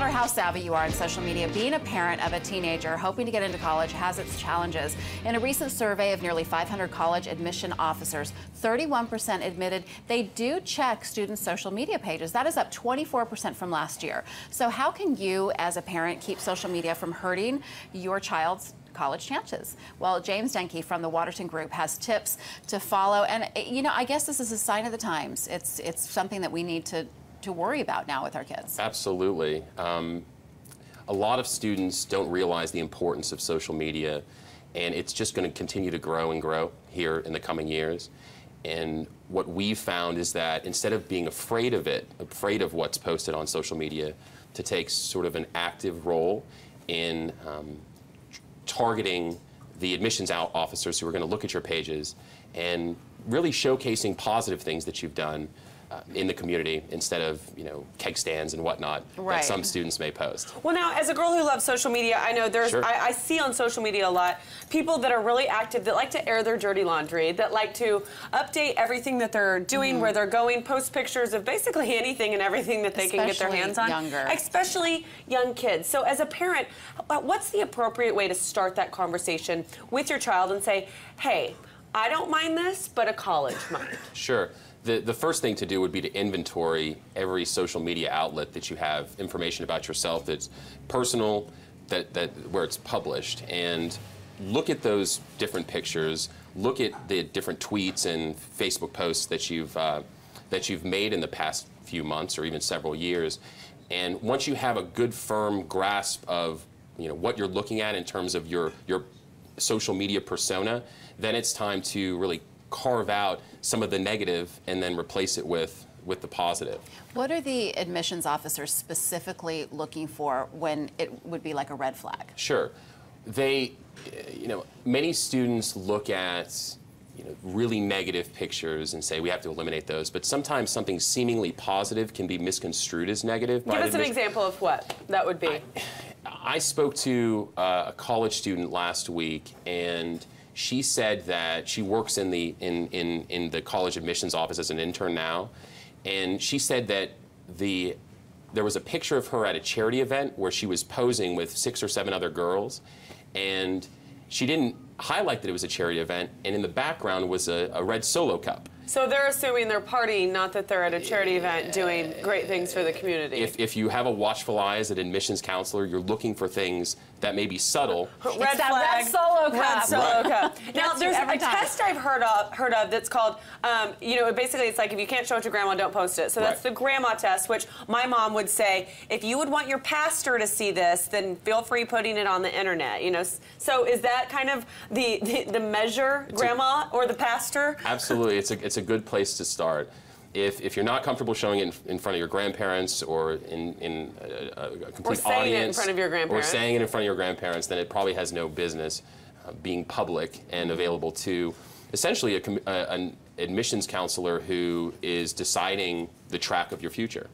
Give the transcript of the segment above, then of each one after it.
matter how savvy you are in social media, being a parent of a teenager hoping to get into college has its challenges. In a recent survey of nearly 500 college admission officers, 31% admitted they do check students' social media pages. That is up 24% from last year. So how can you, as a parent, keep social media from hurting your child's college chances? Well, James Denke from the Waterton Group has tips to follow. And, you know, I guess this is a sign of the times. It's something that we need to worry about now with our kids. Absolutely. A lot of students don't realize the importance of social media, and it's just going to continue to grow and grow here in the coming years. And what we've found is that instead of being afraid of it, afraid of what's posted on social media, to take sort of an active role in targeting the admissions officers who are going to look at your pages and really showcasing positive things that you've done in the community instead of, you know, keg stands and whatnot that some students may post. Well, now, as a girl who loves social media, I know there's, I see on social media a lot people that are really active, that like to air their dirty laundry, that like to update everything that they're doing, where they're going, post pictures of basically anything and everything that they can get their hands on. Especially young kids. So as a parent, what's the appropriate way to start that conversation with your child and say, hey, I don't mind this, but a college might? Sure. The first thing to do would be to inventory every social media outlet that you have information about yourself that's personal, where it's published, and look at those different pictures, look at the different tweets and Facebook posts that you've made in the past few months or even several years. And once you have a good firm grasp of, you know, what you're looking at in terms of your social media persona, then it's time to really carve out some of the negative and then replace it with the positive. What are the admissions officers specifically looking for when it would be like a red flag? Sure. They, you know, many students look at, you know, really negative pictures and say we have to eliminate those, but sometimes something seemingly positive can be misconstrued as negative. Give us an example of what that would be. I spoke to a college student last week, and she said that she works in the college admissions office as an intern now, and she said that there was a picture of her at a charity event where she was posing with 6 or 7 other girls, and she didn't highlight that it was a charity event, and in the background was a red Solo cup. So they're assuming they're partying, not that they're at a charity event doing great things for the community. If you have a watchful eye as an admissions counselor, you're looking for things that may be subtle. Red flag, red Solo cup. Red Solo cup. Now, there's a test I've heard of that's called, you know, basically it's like if you can't show it to grandma, don't post it. So that's the grandma test, which my mom would say, if you would want your pastor to see this, then feel free putting it on the internet. You know, so is that kind of the measure, grandma or the pastor? Absolutely, it's a good place to start. If you're not comfortable showing it in front of your grandparents or in a complete audience, or saying it in front of your grandparents, or saying it in front of your grandparents, then it probably has no business being public and available to essentially an admissions counselor who is deciding the track of your future.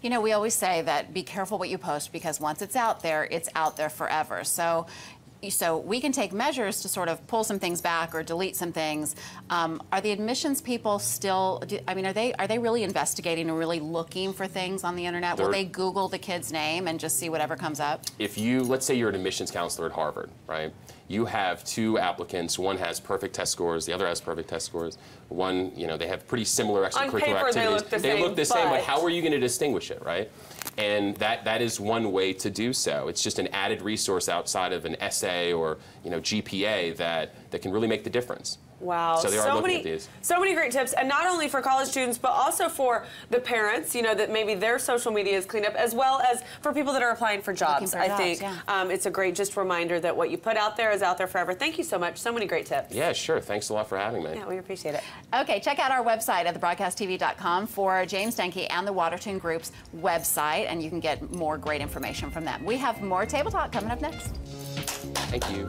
You know, we always say that be careful what you post, because once it's out there forever. So we can take measures to sort of pull some things back or delete some things. Are the admissions people still, I mean, are they really investigating and really looking for things on the internet? Will they Google the kid's name and just see whatever comes up? If you, let's say you're an admissions counselor at Harvard, right? You have 2 applicants. One has perfect test scores. The other has perfect test scores. One, you know, they have pretty similar extracurricular activities. They look the same, but how are you going to distinguish it, right? And that is one way to do so. It's just an added resource outside of an essay or, you know, GPA that can really make the difference. Wow. So they are looking at these. So many great tips, and not only for college students, but also for the parents, you know, that maybe their social media is cleaned up, as well as for people that are applying for jobs. I think it's a great just reminder that what you put out there is out there forever. Thank you so much. So many great tips. Yeah, sure. Thanks a lot for having me. Yeah, we appreciate it. Okay, check out our website at thebroadcasttv.com for James Denke and the Waterton Group's website, and you can get more great information from them. We have more Table Talk coming up next. Thank you.